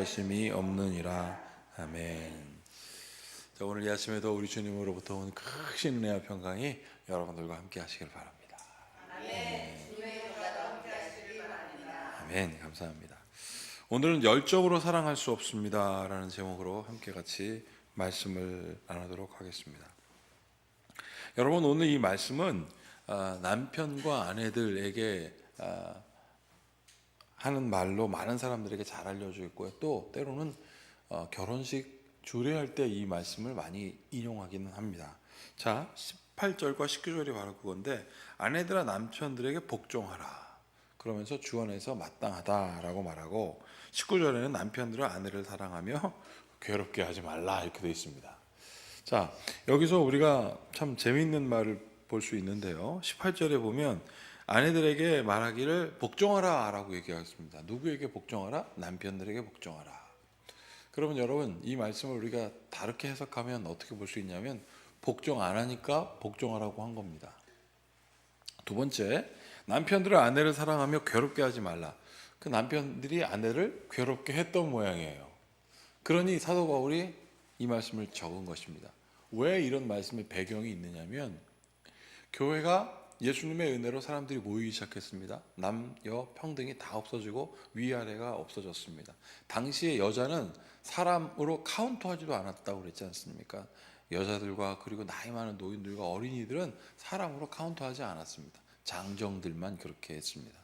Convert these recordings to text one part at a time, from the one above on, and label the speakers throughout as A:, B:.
A: 변하심이 없느니라. 아멘. 자, 오늘 이 아침에도 우리 주님으로부터 온 크신 은혜와 평강이 여러분들과 함께 하시길 바랍니다. 아멘. 감사합니다. 오늘은 열정으로 사랑할 수 없습니다 라는 제목으로 함께 같이 말씀을 나누도록 하겠습니다. 여러분, 오늘 이 말씀은 남편과 아내들에게 하는 말로 많은 사람들에게 잘 알려져 있고요. 또 때로는 결혼식 주례할 때 이 말씀을 많이 인용하기는 합니다. 자, 18절과 19절이 바로 그건데, 아내들아 남편들에게 복종하라 그러면서 주 안에서 마땅하다라고 말하고, 19절에는 남편들아 아내를 사랑하며 괴롭게 하지 말라 이렇게 되어 있습니다. 자, 여기서 우리가 참 재미있는 말을 볼 수 있는데요. 18절에 보면 아내들에게 말하기를 복종하라 라고 얘기하였습니다. 누구에게 복종하라? 남편들에게 복종하라. 그러면 여러분, 이 말씀을 우리가 다르게 해석하면 어떻게 볼 수 있냐면, 복종 안 하니까 복종하라고 한 겁니다. 두 번째, 남편들은 아내를 사랑하며 괴롭게 하지 말라. 그 남편들이 아내를 괴롭게 했던 모양이에요. 그러니 사도 바울이 이 말씀을 적은 것입니다. 왜 이런 말씀의 배경이 있느냐면, 교회가 예수님의 은혜로 사람들이 모이기 시작했습니다. 남여 평등이 다 없어지고 위아래가 없어졌습니다. 당시에 여자는 사람으로 카운트하지도 않았다고 그랬지 않습니까? 여자들과 그리고 나이 많은 노인들과 어린이들은 사람으로 카운트하지 않았습니다. 장정들만 그렇게 했습니다.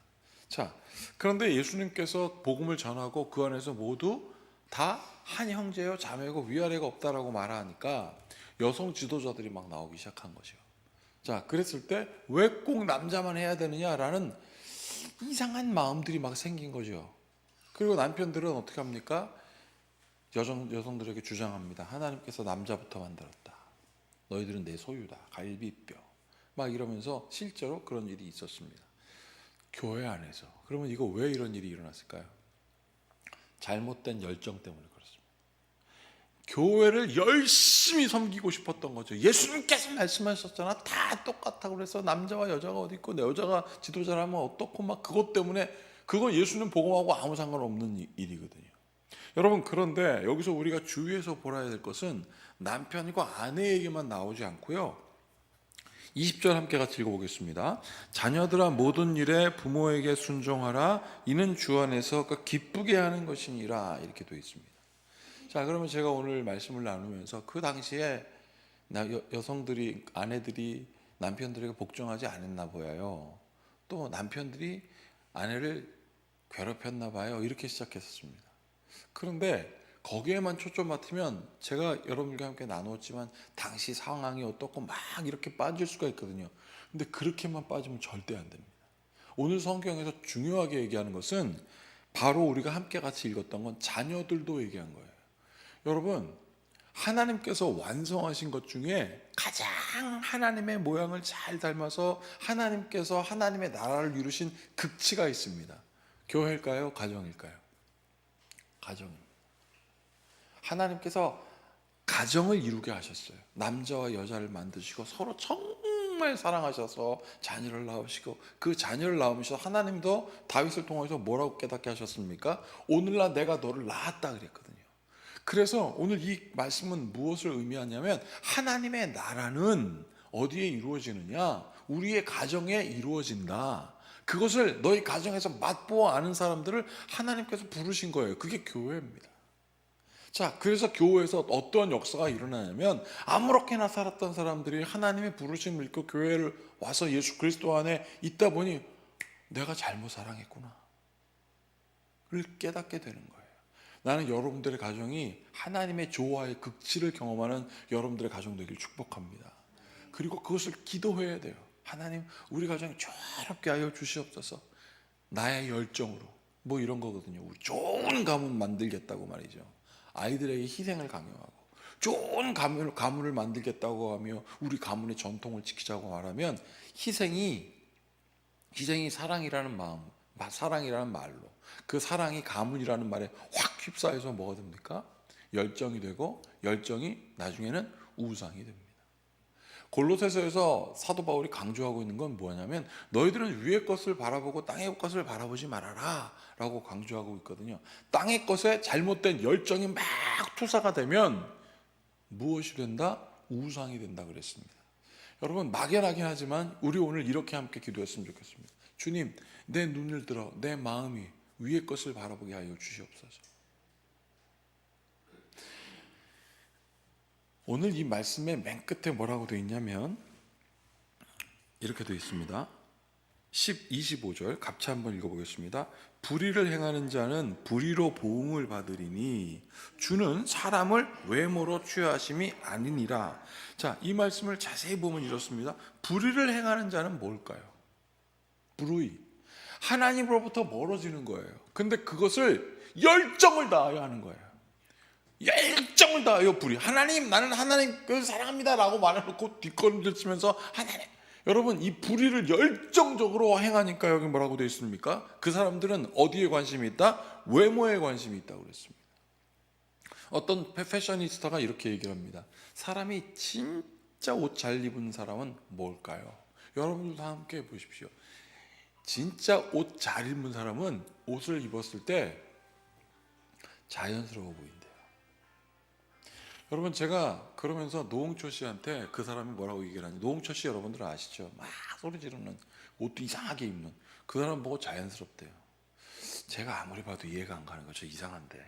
A: 자, 그런데 예수님께서 복음을 전하고 그 안에서 모두 다 한 형제요 자매고 위아래가 없다라고 말하니까 여성 지도자들이 막 나오기 시작한 거죠. 자, 그랬을 때 왜 꼭 남자만 해야 되느냐라는 이상한 마음들이 막 생긴 거죠. 그리고 남편들은 어떻게 합니까? 여성들에게 주장합니다. 하나님께서 남자부터 만들었다. 너희들은 내 소유다. 갈비뼈. 막 이러면서 실제로 그런 일이 있었습니다. 교회 안에서. 그러면 이거 왜 이런 일이 일어났을까요? 잘못된 열정 때문에 그렇습니다. 교회를 열심히 섬기고 싶었던 거죠. 예수님께서 말씀하셨잖아. 다 똑같다고 그래서 남자와 여자가 어디 있고 내 여자가 지도자라면 어떻고 막 그것 때문에, 그건 예수님 복음하고 아무 상관없는 일이거든요. 여러분, 그런데 여기서 우리가 주의해서 보아야 될 것은 남편과 아내에게만 나오지 않고요. 20절 함께 같이 읽어보겠습니다. 자녀들아 모든 일에 부모에게 순종하라. 이는 주 안에서 기쁘게 하는 것이니라. 이렇게 되어 있습니다. 자, 그러면 제가 오늘 말씀을 나누면서 그 당시에 여성들이, 아내들이 남편들에게 복종하지 않았나 보여요. 또 남편들이 아내를 괴롭혔나 봐요. 이렇게 시작했었습니다. 그런데 거기에만 초점 맞추면, 제가 여러분들과 함께 나누었지만 당시 상황이 어떻고 막 이렇게 빠질 수가 있거든요. 근데 그렇게만 빠지면 절대 안 됩니다. 오늘 성경에서 중요하게 얘기하는 것은 바로 우리가 함께 같이 읽었던 건 자녀들도 얘기한 거예요. 여러분, 하나님께서 완성하신 것 중에 가장 하나님의 모양을 잘 닮아서 하나님께서 하나님의 나라를 이루신 극치가 있습니다. 교회일까요? 가정일까요? 가정입니다. 하나님께서 가정을 이루게 하셨어요. 남자와 여자를 만드시고 서로 정말 사랑하셔서 자녀를 낳으시고, 그 자녀를 낳으셔서 하나님도 다윗을 통해서 뭐라고 깨닫게 하셨습니까? 오늘날 내가 너를 낳았다 그랬거든요. 그래서 오늘 이 말씀은 무엇을 의미하냐면, 하나님의 나라는 어디에 이루어지느냐? 우리의 가정에 이루어진다. 그것을 너희 가정에서 맛보아 아는 사람들을 하나님께서 부르신 거예요. 그게 교회입니다. 자, 그래서 교회에서 어떤 역사가 일어나냐면, 아무렇게나 살았던 사람들이 하나님의 부르심을 읽고 교회를 와서 예수 그리스도 안에 있다 보니 내가 잘못 사랑했구나 를 깨닫게 되는 거예요. 나는 여러분들의 가정이 하나님의 조화의 극치를 경험하는 여러분들의 가정 되길 축복합니다. 그리고 그것을 기도해야 돼요. 하나님, 우리 가정이 조화롭게 하여 주시옵소서. 나의 열정으로, 뭐 이런 거거든요. 우리 좋은 가문 만들겠다고 말이죠. 아이들에게 희생을 강요하고 좋은 가문을 만들겠다고 하며 우리 가문의 전통을 지키자고 말하면, 희생이 사랑이라는 마음, 사랑이라는 말로, 그 사랑이 가문이라는 말에 확 휩싸여서 뭐가 됩니까? 열정이 되고, 열정이 나중에는 우상이 됩니다. 골로새서에서 사도 바울이 강조하고 있는 건 뭐냐면 너희들은 위의 것을 바라보고 땅의 것을 바라보지 말아라 라고 강조하고 있거든요. 땅의 것에 잘못된 열정이 막 투사가 되면 무엇이 된다? 우상이 된다 그랬습니다. 여러분, 막연하긴 하지만 우리 오늘 이렇게 함께 기도했으면 좋겠습니다. 주님, 내 눈을 들어 내 마음이 위의 것을 바라보게 하여 주시옵소서. 오늘 이 말씀의 맨 끝에 뭐라고 되어 있냐면 이렇게 되어 있습니다. 25절 같이 한번 읽어보겠습니다. 불의를 행하는 자는 불의로 보응을 받으리니 주는 사람을 외모로 취하심이 아니니라. 자, 이 말씀을 자세히 보면 이렇습니다. 불의를 행하는 자는 뭘까요? 불의. 하나님으로부터 멀어지는 거예요. 근데 그것을 열정을 다하여 하는 거예요. 열정을 다하여 불의. 하나님, 나는 하나님 사랑합니다 라고 말해놓고 뒷걸음질 치면서 하나님. 여러분, 이 불의를 열정적으로 행하니까 여기 뭐라고 되어 있습니까? 그 사람들은 어디에 관심이 있다? 외모에 관심이 있다고 그랬습니다. 어떤 패셔니스타가 이렇게 얘기를 합니다. 사람이 진짜 옷 잘 입은 사람은 뭘까요? 여러분들도 함께 보십시오. 진짜 옷 잘 입은 사람은 옷을 입었을 때 자연스러워 보인대요. 여러분, 제가 그러면서 노홍철 씨한테 그 사람이 뭐라고 얘기를 하니, 노홍철 씨 여러분들 아시죠? 막 소리 지르는, 옷도 이상하게 입는 그 사람 보고 자연스럽대요. 제가 아무리 봐도 이해가 안 가는 거죠. 이상한데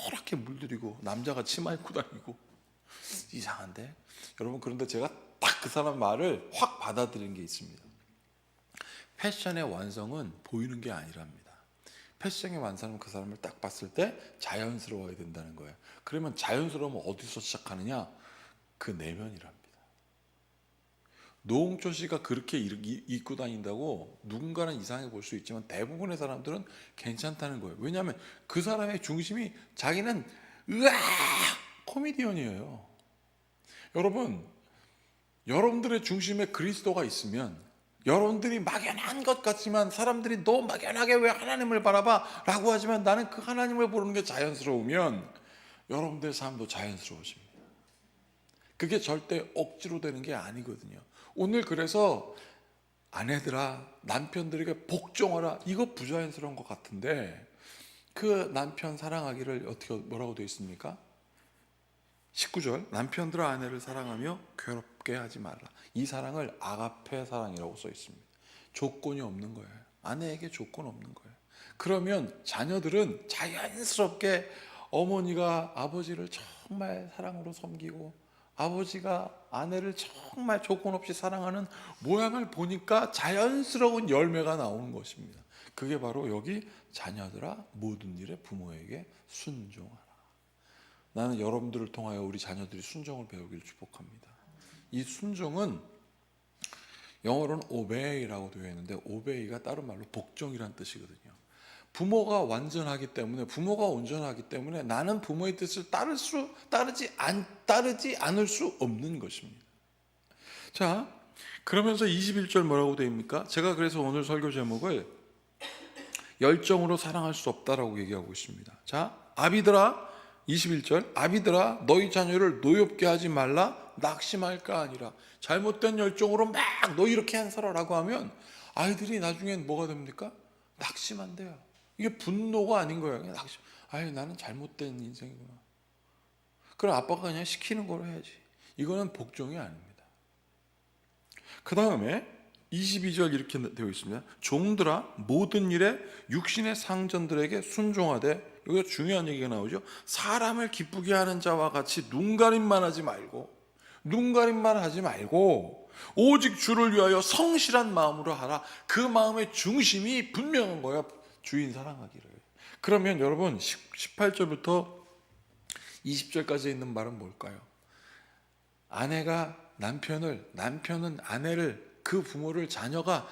A: 노랗게 물들이고 남자가 치마 입고 다니고 이상한데. 여러분, 그런데 제가 딱 그 사람 말을 확 받아들인 게 있습니다. 패션의 완성은 보이는 게 아니랍니다. 패션의 완성은 그 사람을 딱 봤을 때 자연스러워야 된다는 거예요. 그러면 자연스러우면 어디서 시작하느냐? 그 내면이랍니다. 노홍철 씨가 그렇게 입고 다닌다고 누군가는 이상해 볼 수 있지만 대부분의 사람들은 괜찮다는 거예요. 왜냐하면 그 사람의 중심이 자기는 코미디언이에요. 여러분들의 중심에 그리스도가 있으면 여러분들이 막연한 것 같지만 사람들이 너 막연하게 왜 하나님을 바라봐? 라고 하지만 나는 그 하나님을 보는 게 자연스러우면 여러분들의 삶도 자연스러워집니다. 그게 절대 억지로 되는 게 아니거든요. 오늘 그래서 아내들아, 남편들에게 복종하라, 이거 부자연스러운 것 같은데 그 남편 사랑하기를 어떻게 뭐라고 되어 있습니까? 19절, 남편들아 아내를 사랑하며 괴롭게 하지 말라. 이 사랑을 아가페 사랑이라고 써 있습니다. 조건이 없는 거예요. 아내에게 조건 없는 거예요. 그러면 자녀들은 자연스럽게 어머니가 아버지를 정말 사랑으로 섬기고 아버지가 아내를 정말 조건 없이 사랑하는 모양을 보니까 자연스러운 열매가 나오는 것입니다. 그게 바로 여기 자녀들아 모든 일에 부모에게 순종하라. 나는 여러분들을 통하여 우리 자녀들이 순종을 배우기를 축복합니다. 이 순종은 영어로는 obey라고 되어 있는데 obey가 다른 말로 복종이란 뜻이거든요. 부모가 완전하기 때문에, 부모가 온전하기 때문에 나는 부모의 뜻을 따르지 않을 수 없는 것입니다. 자, 그러면서 21절 뭐라고 되어 있습니까? 제가 그래서 오늘 설교 제목을 열정으로 사랑할 수 없다라고 얘기하고 있습니다. 자, 아비들아, 21절, 아비들아 너희 자녀를 노엽게 하지 말라, 낙심할까 아니라. 잘못된 열정으로 막 너 이렇게 한 사람라고 하면 아이들이 나중엔 뭐가 됩니까? 낙심한대요. 이게 분노가 아닌 거예요. 그냥 낙심. 아유, 나는 잘못된 인생이구나. 그럼 아빠가 그냥 시키는 거로 해야지. 이거는 복종이 아닙니다. 그 다음에 22절 이렇게 되어 있습니다. 종들아 모든 일에 육신의 상전들에게 순종하되, 여기가 중요한 얘기가 나오죠. 사람을 기쁘게 하는 자와 같이 눈가림만 하지 말고 오직 주를 위하여 성실한 마음으로 하라. 그 마음의 중심이 분명한 거야. 주인 사랑하기를. 그러면 여러분 18절부터 20절까지 있는 말은 뭘까요? 남편은 아내를, 그 부모를 자녀가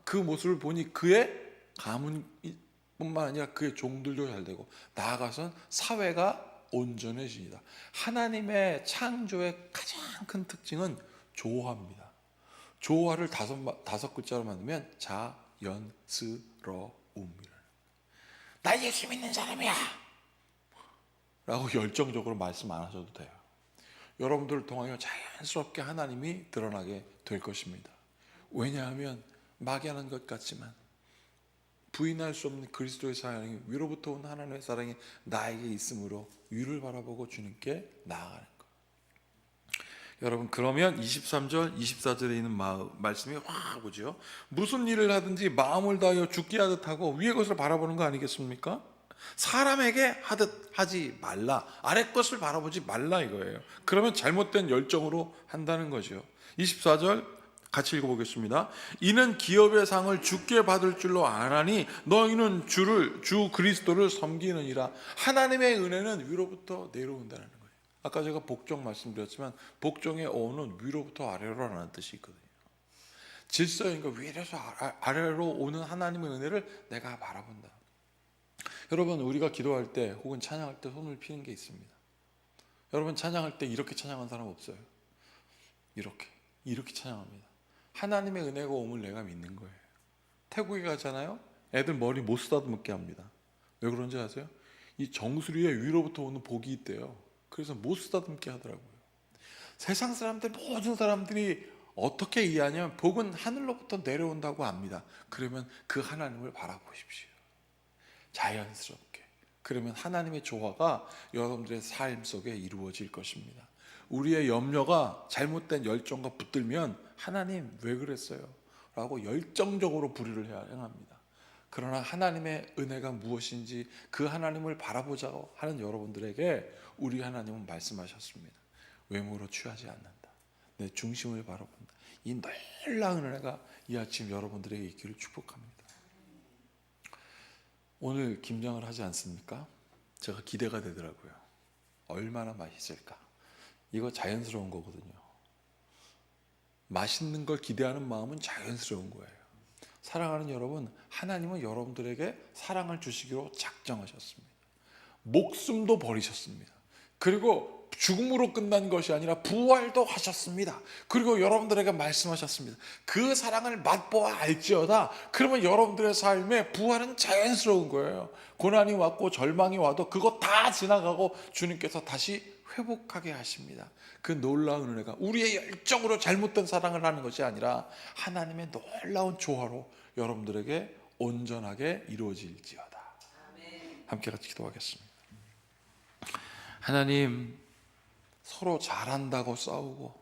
A: 그 모습을 보니 그의 가문뿐만 아니라 그의 종들도 잘 되고 나아가선 사회가 온전해집니다. 하나님의 창조의 가장 큰 특징은 조화입니다. 조화를 다섯 글자로 만들면 자연스러움이라는. 나 예수 믿는 사람이야 라고 열정적으로 말씀 안 하셔도 돼요. 여러분들을 통하여 자연스럽게 하나님이 드러나게 될 것입니다. 왜냐하면 마귀하는 것 같지만 부인할 수 없는 그리스도의 사랑이, 위로부터 온 하나님의 사랑이 나에게 있으므로 위를 바라보고 주님께 나아가는 것. 여러분, 그러면 23절 24절에 있는 말씀이 확 오죠. 무슨 일을 하든지 마음을 다하여 죽게 하듯 하고 위의 것을 바라보는 거 아니겠습니까? 사람에게 하듯 하지 말라, 아래 것을 바라보지 말라 이거예요. 그러면 잘못된 열정으로 한다는 거죠. 24절 같이 읽어보겠습니다. 이는 기업의 상을 주께 받을 줄로 아나니 너희는 주 그리스도를 섬기느니라. 하나님의 은혜는 위로부터 내려온다는 거예요. 아까 제가 복종 말씀드렸지만 복종의 어는 위로부터 아래로라는 뜻이 있거든요. 질서인가 위에서 아래로 오는 하나님의 은혜를 내가 바라본다. 여러분, 우리가 기도할 때 혹은 찬양할 때 손을 피는 게 있습니다. 여러분, 찬양할 때 이렇게 찬양한 사람 없어요? 이렇게 찬양합니다. 하나님의 은혜가 오면 내가 믿는 거예요. 태국에 가잖아요. 애들 머리 못 쓰다듬게 합니다. 왜 그런지 아세요? 이 정수리에 위로부터 오는 복이 있대요. 그래서 못 쓰다듬게 하더라고요. 세상 사람들, 모든 사람들이 어떻게 이해하냐면 복은 하늘로부터 내려온다고 압니다. 그러면 그 하나님을 바라보십시오. 자연스럽게. 그러면 하나님의 조화가 여러분들의 삶 속에 이루어질 것입니다. 우리의 염려가 잘못된 열정과 붙들면 하나님 왜 그랬어요? 라고 열정적으로 불의를 해야 행합니다. 그러나 하나님의 은혜가 무엇인지 그 하나님을 바라보자고 하는 여러분들에게 우리 하나님은 말씀하셨습니다. 외모로 취하지 않는다. 내 중심을 바라본다. 이 놀라운 은혜가 이 아침 여러분들에게 있기를 축복합니다. 오늘 김장을 하지 않습니까? 제가 기대가 되더라고요. 얼마나 맛있을까? 이거 자연스러운 거거든요. 맛있는 걸 기대하는 마음은 자연스러운 거예요. 사랑하는 여러분, 하나님은 여러분들에게 사랑을 주시기로 작정하셨습니다. 목숨도 버리셨습니다. 그리고 죽음으로 끝난 것이 아니라 부활도 하셨습니다. 그리고 여러분들에게 말씀하셨습니다. 그 사랑을 맛보아 알지어다. 그러면 여러분들의 삶에 부활은 자연스러운 거예요. 고난이 왔고 절망이 와도 그거 다 지나가고 주님께서 다시 회복하게 하십니다. 그 놀라운 은혜가 우리의 열정으로 잘못된 사랑을 하는 것이 아니라 하나님의 놀라운 조화로 여러분들에게 온전하게 이루어질지어다. 함께 같이 기도하겠습니다. 하나님, 서로 잘한다고 싸우고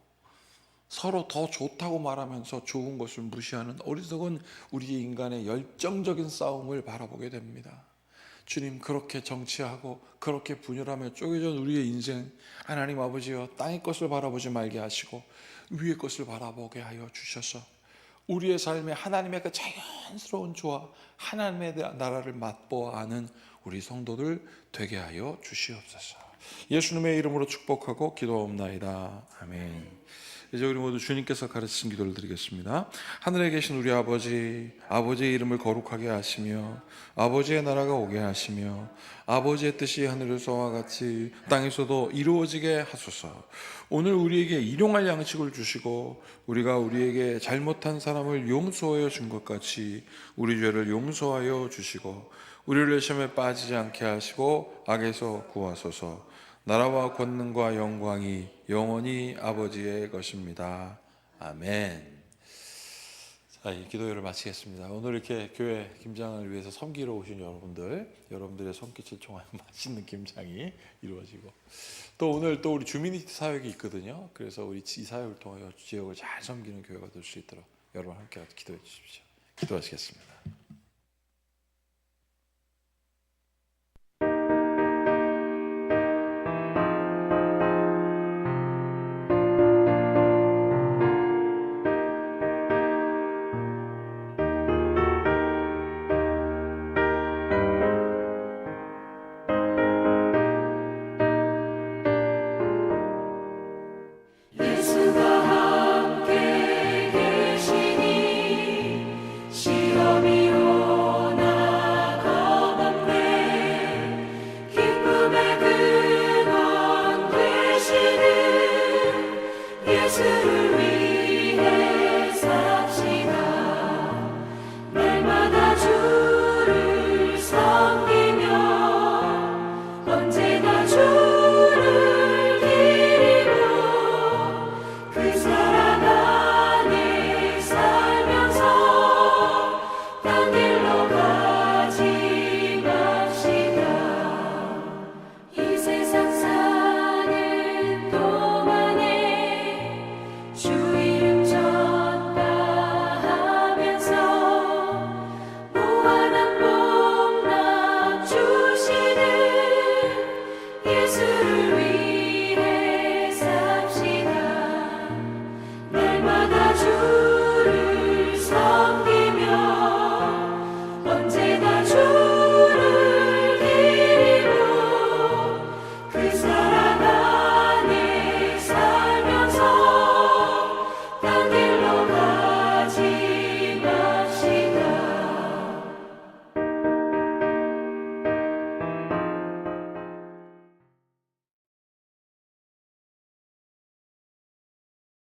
A: 서로 더 좋다고 말하면서 좋은 것을 무시하는 어리석은 우리 인간의 열정적인 싸움을 바라보게 됩니다. 주님, 그렇게 정치하고 그렇게 분열하며 쪼개진 우리의 인생, 하나님 아버지여, 땅의 것을 바라보지 말게 하시고 위의 것을 바라보게 하여 주셔서 우리의 삶에 하나님의 그 자연스러운 조화, 하나님의 나라를 맛보아 아는 우리 성도들 되게 하여 주시옵소서. 예수님의 이름으로 축복하고 기도하옵나이다. 아멘. 이제 우리 모두 주님께서 가르치신 기도를 드리겠습니다. 하늘에 계신 우리 아버지, 아버지의 이름을 거룩하게 하시며 아버지의 나라가 오게 하시며 아버지의 뜻이 하늘에서와 같이 땅에서도 이루어지게 하소서. 오늘 우리에게 일용할 양식을 주시고 우리가 우리에게 잘못한 사람을 용서하여 준 것 같이 우리 죄를 용서하여 주시고 우리를 시험에 빠지지 않게 하시고 악에서 구하소서. 나라와 권능과 영광이 영원히 아버지의 것입니다. 아멘. 자, 이 기도회를 마치겠습니다. 오늘 이렇게 교회 김장을 위해서 섬기러 오신 여러분들의 손길을 통하여 맛있는 김장이 이루어지고 또 오늘 또 우리 주민니티 사역이 있거든요. 그래서 우리 이 사역을 통하여 지역을 잘 섬기는 교회가 될 수 있도록 여러분 함께 기도해 주십시오. 기도하시겠습니다.